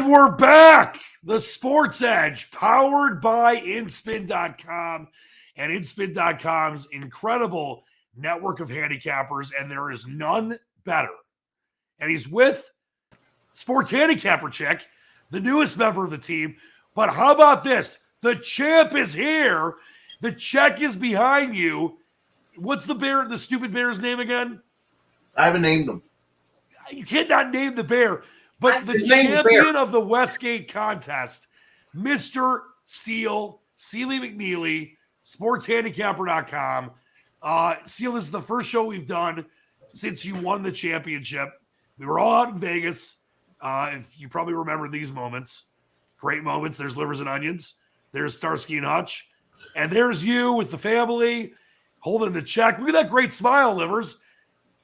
And we're back. The Sports Edge, powered by InSpin.com and InSpin.com's incredible network of handicappers, and there is none better. And he's with Sports Handicapper Chick, the newest member of the team. But how about this? The champ is here. The check is behind you. What's the stupid bear's name again? I haven't named them. You cannot name the bear. But the champion of the Westgate contest, Mr. Seal, Sealy McNeely, sportshandicapper.com. Seal, this is the first show we've done since you won the championship. We were all out in Vegas. If you probably remember these moments, great moments. There's Livers and Onions. There's Starsky and Hutch. And there's you with the family holding the check. Look at that great smile, Livers.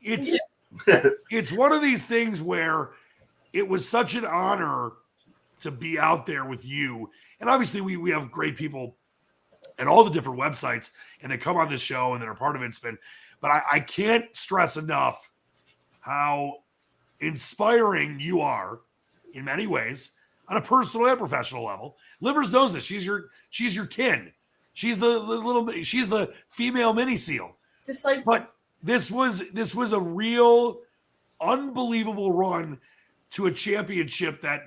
It's one of these things where it was such an honor to be out there with you. And obviously we have great people at all the different websites and they come on this show and they're a part of InSpin. But I can't stress enough how inspiring you are in many ways on a personal and professional level. Livers knows this. She's your kin. She's the female mini seal. But this was a real unbelievable run to a championship that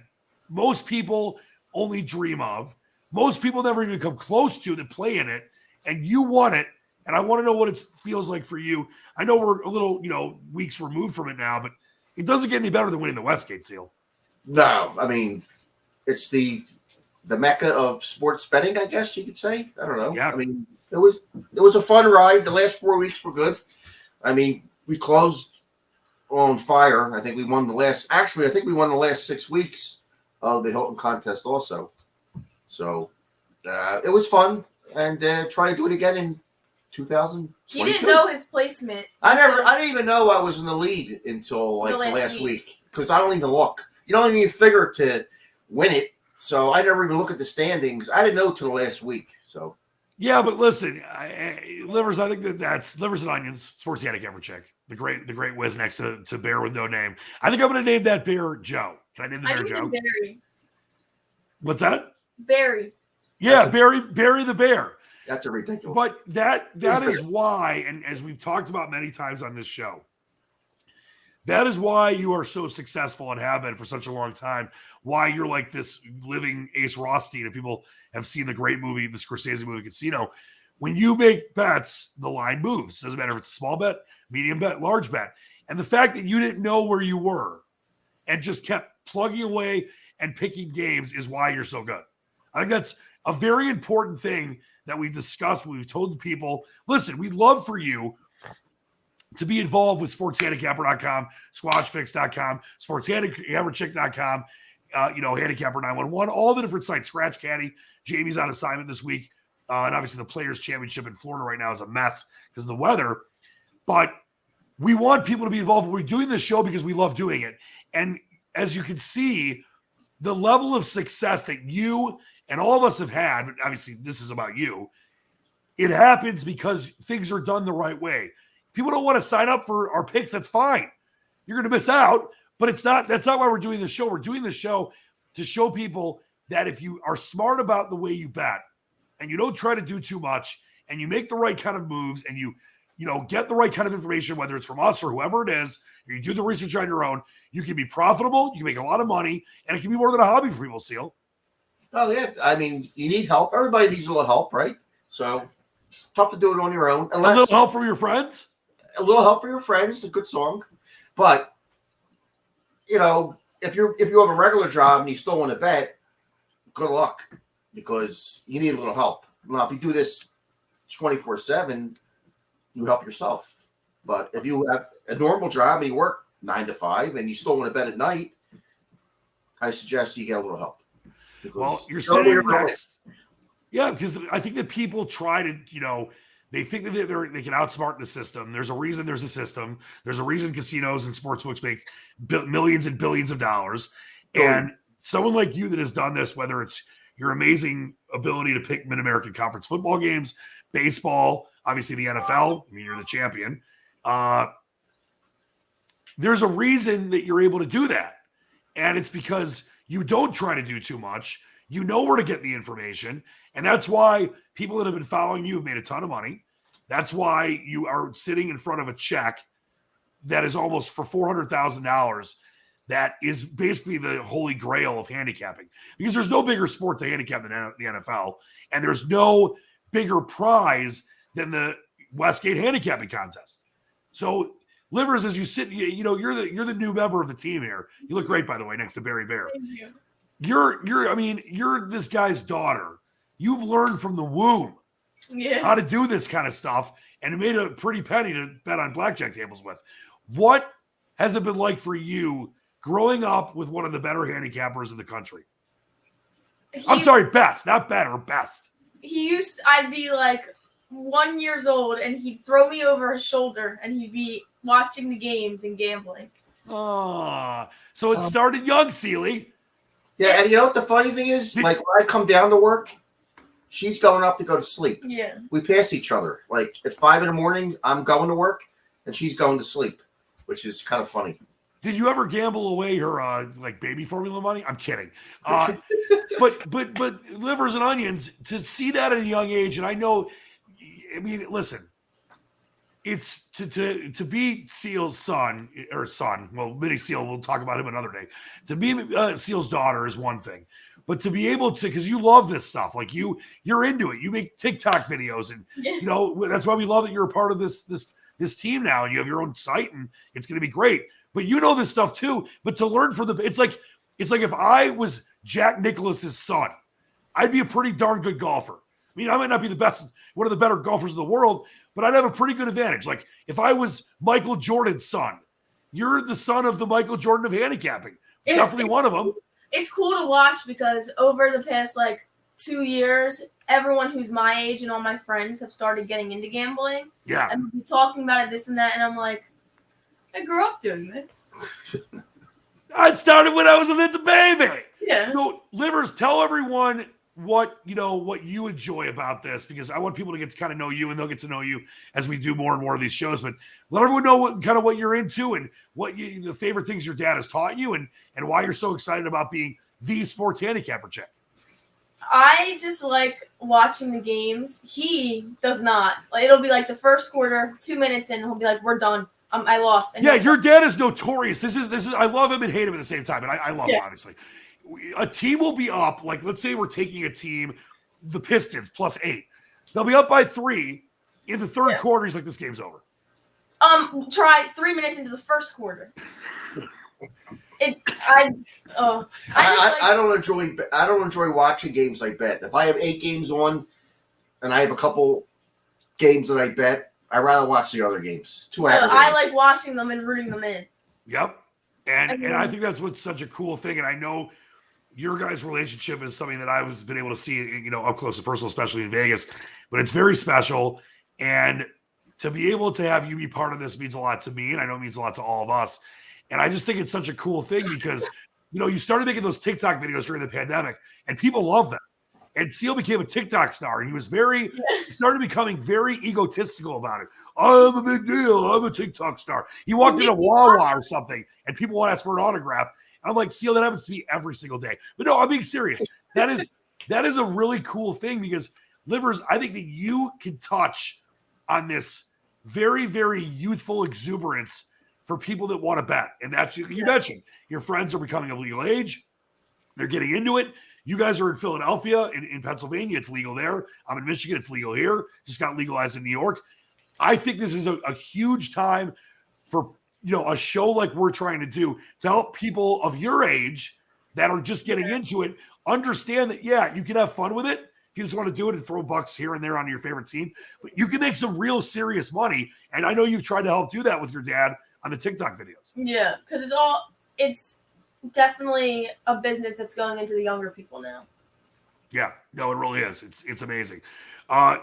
most people only dream of. Most people never even come close to that play in it, and you won it. And I want to know what it feels like for you. I know we're a little, weeks removed from it now, but it doesn't get any better than winning the Westgate Seal. No, I mean, it's the mecca of sports betting, I guess you could say. I don't know. Yeah. I mean, it was a fun ride. The last 4 weeks were good. I mean, we closed on fire. I think we won the last 6 weeks of the Hilton contest also. So it was fun, and try to do it again in 2022. He didn't know his placement. I didn't even know I was in the lead until the last week because I don't even look. You don't even figure to win it. So I never even look at the standings. I didn't know till the last week. So yeah, but listen, Livers. I think that's Livers and Onions, Sports Handicapper Chick, the great whiz next to Bear with no name. I think I'm going to name that bear Joe. Can I name the bear Joe? Barry. What's that? Barry. Yeah, Barry the bear. That's a ridiculous. But that is why, and as we've talked about many times on this show, that is why you are so successful and have been for such a long time. Why you're like this living Ace Rothstein, and people have seen the great movie, the Scorsese movie Casino. When you make bets, the line moves. Doesn't matter if it's a small bet, medium bet, large bet. And the fact that you didn't know where you were and just kept plugging away and picking games is why you're so good. I think that's a very important thing that we've discussed. We've told people, listen, we'd love for you to be involved with sportshandicapper.com, squatchfix.com, sportshandicapperchick.com, handicapper 911, all the different sites, Scratch Caddy. Jamie's on assignment this week. And obviously the Players Championship in Florida right now is a mess because of the weather. But we want people to be involved. We're doing this show because we love doing it. And as you can see, the level of success that you and all of us have had, but obviously this is about you, it happens because things are done the right way. People don't want to sign up for our picks. That's fine. You're going to miss out, but that's not why we're doing this show. We're doing this show to show people that if you are smart about the way you bet and you don't try to do too much and you make the right kind of moves and you get the right kind of information, whether it's from us or whoever it is, or you do the research on your own, you can be profitable, you can make a lot of money, and it can be more than a hobby for people, Seal. Oh, yeah. I mean, you need help. Everybody needs a little help, right? So it's tough to do it on your own. A little help from your friends? A little help for your friends, a good song. But, if you have a regular job and you still want to bet, good luck because you need a little help. Now, if you do this 24/7, you help yourself. But if you have a normal job and you work 9 to 5 and you still want to bet at night, I suggest you get a little help. Well, you're saying that's because I think that people try to, they think that they can outsmart the system. There's a reason there's a system. There's a reason casinos and sportsbooks make millions and billions of dollars. And someone like you that has done this, whether it's your amazing ability to pick Mid-American Conference football games, baseball, obviously the NFL, I mean, you're the champion. There's a reason that you're able to do that. And it's because You don't try to do too much. You know where to get the information. And that's why people that have been following you have made a ton of money. That's why you are sitting in front of a check that is almost for $400,000. That is basically the holy grail of handicapping, because there's no bigger sport to handicap than the NFL, and there's no bigger prize than the Westgate handicapping contest. So, Livers, as you sit, you're the new member of the team here. You look great, by the way, next to Barry Bear. Thank you. You're this guy's daughter. You've learned from the womb how to do this kind of stuff, and it made a pretty penny to bet on blackjack tables with. What has it been like for you growing up with one of the better handicappers in the country? I'm sorry, best, not better, best. I'd be like 1 year old, and he'd throw me over his shoulder, and he'd be watching the games and gambling. So it started young, Sealy. Yeah, and you know what the funny thing is? Like, when I come down to work, she's going up to go to sleep. Yeah. We pass each other. Like, at 5 a.m, I'm going to work, and she's going to sleep, which is kind of funny. Did you ever gamble away her baby formula money? I'm kidding. But Livers and Onions, to see that at a young age, and listen, it's to be Seal's son. Well, Mini Seal, we'll talk about him another day. To be Seal's daughter is one thing, but to be able to, because you love this stuff, like you're into it. You make TikTok videos, and that's why we love that you're a part of this team now, and you have your own site, and it's going to be great. But you know this stuff too. But to learn from it's like if I was Jack Nicklaus's son, I'd be a pretty darn good golfer. I mean, I might not be the best, one of the better golfers in the world, but I'd have a pretty good advantage. Like if I was Michael Jordan's son, you're the son of the Michael Jordan of handicapping. Definitely one of them. It's cool to watch because over the past 2 years, everyone who's my age and all my friends have started getting into gambling. Yeah. And we're talking about it, this and that, and I'm like, I grew up doing this. I started when I was a little baby. Yeah. So, Livers, tell everyone what you enjoy about this, because I want people to get to kind of know you, and they'll get to know you as we do more and more of these shows. But let everyone know what you're into, and the favorite things your dad has taught you, and why you're so excited about being the sports handicapper check. I just like watching the games. He does not. It'll be the first quarter, 2 minutes in, he'll be like, "We're done. I lost." And yeah, your dad is notorious. This is. I love him and hate him at the same time, and I love him, obviously. A team will be up. Let's say we're taking a team, the Pistons +8. They'll be up by 3 in the third quarter. He's like, "This game's over." Try 3 minutes into the first quarter. I don't enjoy watching games I bet. If I have 8 games on, and I have a couple games that I bet, I'd rather watch the other games. I like watching them and rooting them in. Yep. And I think that's what's such a cool thing. And I know your guys' relationship is something that I've been able to see, up close and personal, especially in Vegas. But it's very special. And to be able to have you be part of this means a lot to me. And I know it means a lot to all of us. And I just think it's such a cool thing because, you started making those TikTok videos during the pandemic, and people love them. And Seal became a TikTok star. And he started becoming very egotistical about it. I'm a big deal. I'm a TikTok star. He walked into Wawa or something, and people want to ask for an autograph. I'm like, Seal, that happens to me every single day. But no, I'm being serious. That is a really cool thing because, Livers, I think that you can touch on this very, very youthful exuberance for people that want to bet. And that's, you mentioned, your friends are becoming of legal age. They're getting into it. You guys are in Philadelphia. In Pennsylvania, it's legal there. I'm in Michigan. It's legal here. Just got legalized in New York. I think this is a huge time for, a show like we're trying to do to help people of your age that are just getting into it understand that, you can have fun with it. If you just want to do it and throw bucks here and there on your favorite team, but you can make some real serious money. And I know you've tried to help do that with your dad on the TikTok videos. Yeah, because it's definitely a business that's going into the younger people now. Yeah, no, it really is. It's amazing.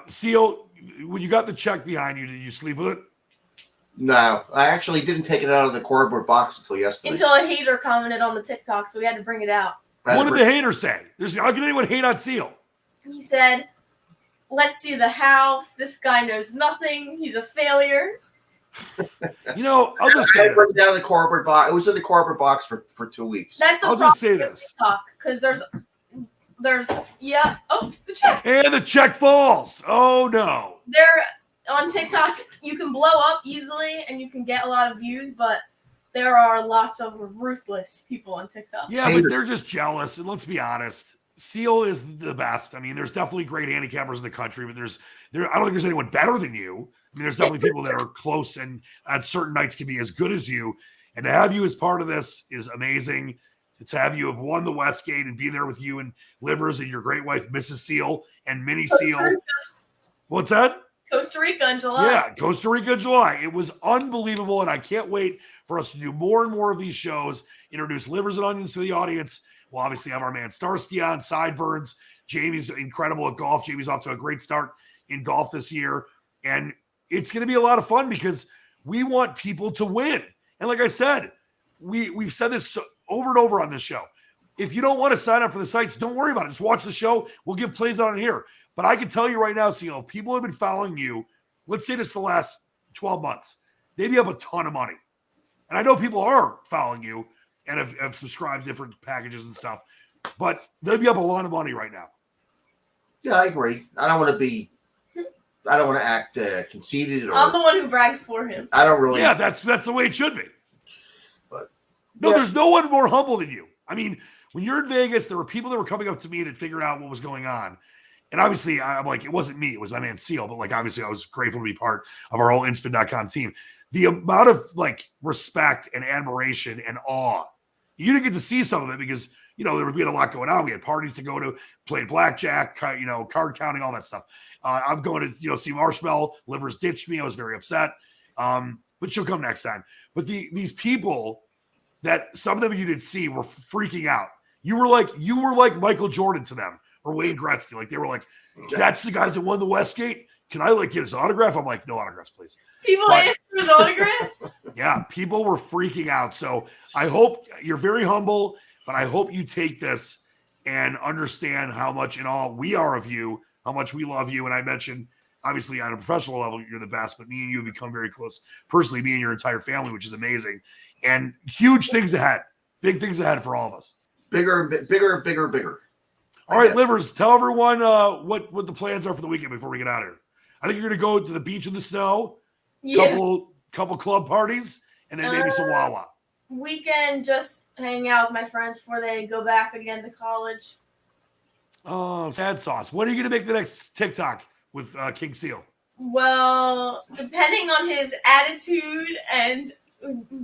Seal, when you got the check behind you, did you sleep with it? No, I actually didn't take it out of the cardboard box until yesterday. Until a hater commented on the TikTok, so we had to bring it out. What did the hater say? How can anyone hate on Seal? He said, "Let's see the house. This guy knows nothing. He's a failure." You know, I'll just I say put this. it down in the corporate box. It was in the corporate box for 2 weeks. That's the I'll problem just say with this. TikTok, because there's yeah. Oh, the check. And the check falls. Oh, no. They're on TikTok. You can blow up easily and you can get a lot of views, but there are lots of ruthless people on TikTok. Yeah, but they're just jealous. And let's be honest. Seal is the best. I mean, there's definitely great handicappers in the country, but I don't think there's anyone better than you. I mean, there's definitely people that are close and at certain nights can be as good as you. And to have you as part of this is amazing. To have you have won the Westgate and be there with you and Livers and your great wife, Mrs. Seal, and Minnie Seal. What's that? Costa Rica in July. Yeah, Costa Rica in July. It was unbelievable, and I can't wait for us to do more and more of these shows, introduce Livers and Onions to the audience. We'll obviously have our man Starsky on, Sideburns. Jamie's incredible at golf. Jamie's off to a great start in golf this year. And it's going to be a lot of fun because we want people to win. And like I said, we've said this over and over on this show. If you don't want to sign up for the sites, don't worry about it. Just watch the show. We'll give plays on it here. But I can tell you right now, Seal, if people have been following you, let's say this the last 12 months, they have a ton of money. And I know people are following you and have subscribed to different packages and stuff, but they'd be up a lot of money right now. Yeah, I agree. I don't want to act conceited. I'm the one who brags for him. I don't really. Yeah, that's the way it should be. But no, there's no one more humble than you. I mean, when you're in Vegas, there were people that were coming up to me that figured out what was going on. And obviously, I'm like, it wasn't me. It was my man Seal. But like, obviously, I was grateful to be part of our whole Inspin.com team. The amount of like respect and admiration and awe, you didn't get to see some of it because, you know, we had a lot going on. We had parties to go to, played blackjack, card counting, all that stuff. I'm going to, see Marshmallow. Livers ditched me. I was very upset. But she'll come next time. But these people that some of them you didn't see were freaking out. You were like Michael Jordan to them or Wayne Gretzky. Like they were like, that's the guy that won the Westgate. Can I like get his autograph? I'm like, no autographs, please. People asked for his autograph? Yeah, people were freaking out. So I hope you're very humble, but I hope you take this and understand how much in awe we are of you, how much we love you. And I mentioned, obviously, on a professional level, you're the best, but me and you have become very close. Personally, me and your entire family, which is amazing. And huge things ahead. Big things ahead for all of us. Bigger. All right, Livers, tell everyone what the plans are for the weekend before we get out of here. I think you're going to go to the beach in the snow, couple club parties, and then maybe some Wawa. Weekend, just hang out with my friends before they go back again to college. Oh, sad sauce. When are you going to make the next TikTok with King Seal? Well, depending on his attitude, and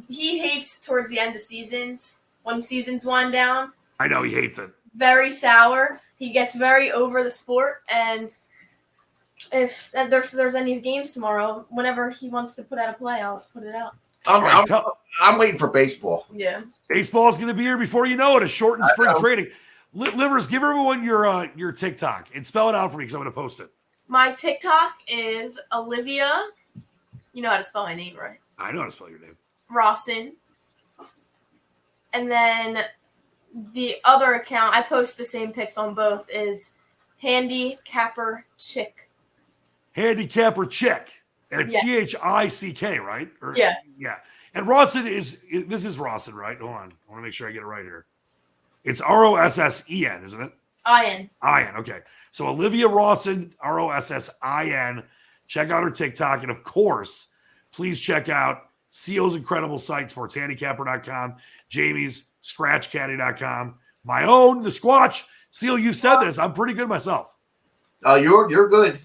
he hates towards the end of seasons, when seasons wind down. I know, he hates it. Very sour. He gets very over the sport, and if there's any games tomorrow, whenever he wants to put out a play, I'll put it out. I'm waiting for baseball. Yeah. Baseball is going to be here before you know it. A shortened spring training. Livers, give everyone your TikTok and spell it out for me because I'm going to post it. My TikTok is Olivia. You know how to spell my name, right? I know how to spell your name. Rawson. And then the other account, I post the same pics on both, is Handicapper Chick. Handicapper Chick. And it's CHICK, right? Yeah. And Rawson this is Rawson, right? Hold on. I want to make sure I get it right here. It's ROSSEN, isn't it? IN. Okay. So Olivia Rawson, ROSSIN. Check out her TikTok. And of course, please check out Seal's incredible site, sportshandicapper.com, Jamie's scratchcaddy.com, my own, the Squatch. Seal, you said this. I'm pretty good myself. Oh, you're good.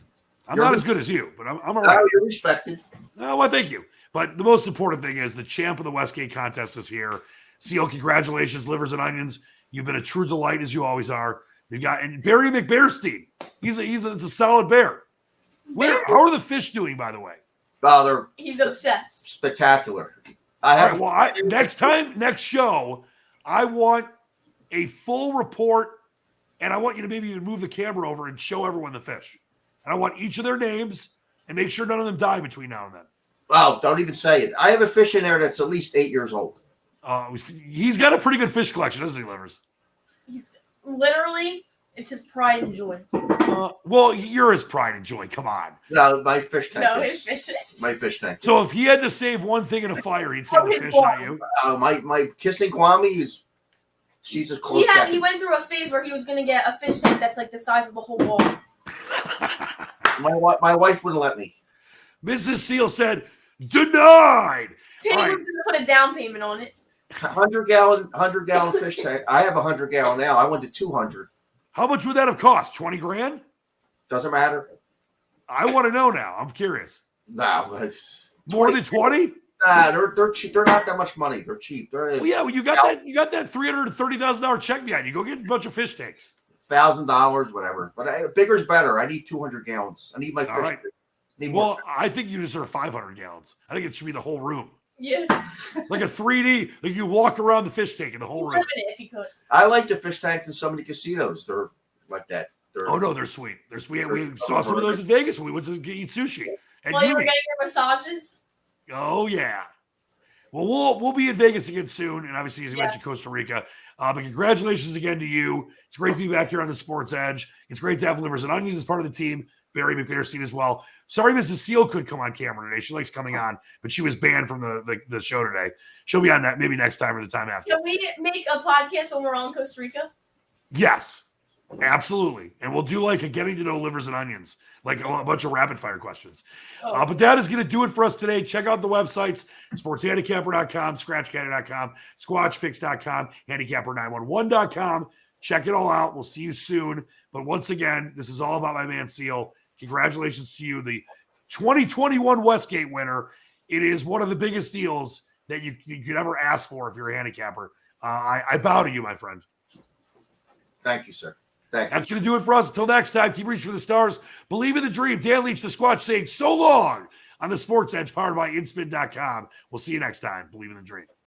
I'm not as good as you, but I'm all right. You're respected. Well, thank you. But the most important thing is the champ of the Westgate contest is here. Seal, congratulations, Livers and Onions. You've been a true delight, as you always are. We've got and Barry McBearstein. It's a solid bear. How are the fish doing, by the way? He's obsessed. Spectacular. Next show, I want a full report, and I want you to maybe even move the camera over and show everyone the fish. And I want each of their names and make sure none of them die between now and then. Wow, don't even say it. I have a fish in there that's at least 8 years old. He's got a pretty good fish collection, doesn't he, Livers? Literally, It's his pride and joy. Well, you're his pride and joy. Come on. No, my fish tank No, is. his fish. My fish tank. So if he had to save one thing in a fire, he'd save the fish, not you. My kissing Kwame is. She's a close second. He went through a phase where he was going to get a fish tank that's like the size of the whole wall. My wife wouldn't let me. Mrs. Seal said, denied. Penny All right. was going to put a down payment on it. 100-gallon fish tank. I have 100-gallon now. I went to 200. How much would that have cost? 20 grand? Doesn't matter. I want to know now. I'm curious. No, it's More than 20? They're cheap. They're not that much money. They're cheap. They're Well, yeah, well, you got that $330,000 check behind you. Go get a bunch of fish tanks. $1,000, whatever. But bigger's better. I need 200 gallons. I need my fish. All right. Need more Well, I think you deserve 500 gallons. I think it should be the whole room. Yeah. Like a 3D, like you walk around the fish tank in the whole room. If you could. I like the fish tanks in some of the casinos. They're like that. Oh, no, they're sweet. They're sweet. We saw some of those in Vegas when we went to eat sushi. And While you were getting your massages. Oh, yeah. Well, we'll be in Vegas again soon, and obviously, as you mentioned, Costa Rica. But congratulations again to you. It's great to be back here on the Sports Edge. It's great to have Livers and Onions as part of the team. Barry McPherstein as well. Sorry, Mrs. Seal couldn't come on camera today. She likes coming on, but she was banned from the show today. She'll be on that maybe next time or the time after. Can we make a podcast when we're all in Costa Rica? Yes, absolutely. And we'll do like a getting to know Livers and Onions, like a bunch of rapid fire questions. But that is going to do it for us today. Check out the websites, sportshandicapper.com, scratchcaddy.com, squatchpicks.com, handicapper911.com. Check it all out. We'll see you soon. But once again, this is all about my man Seal. Congratulations to you, the 2021 Westgate winner. It is one of the biggest deals that you could ever ask for if you're a handicapper. I bow to you, my friend. Thank you, sir. Thank you. That's going to do it for us. Until next time, keep reaching for the stars. Believe in the dream. Dan Leach, the Squatch, saying so long on the Sports Edge, powered by inspin.com. We'll see you next time. Believe in the dream.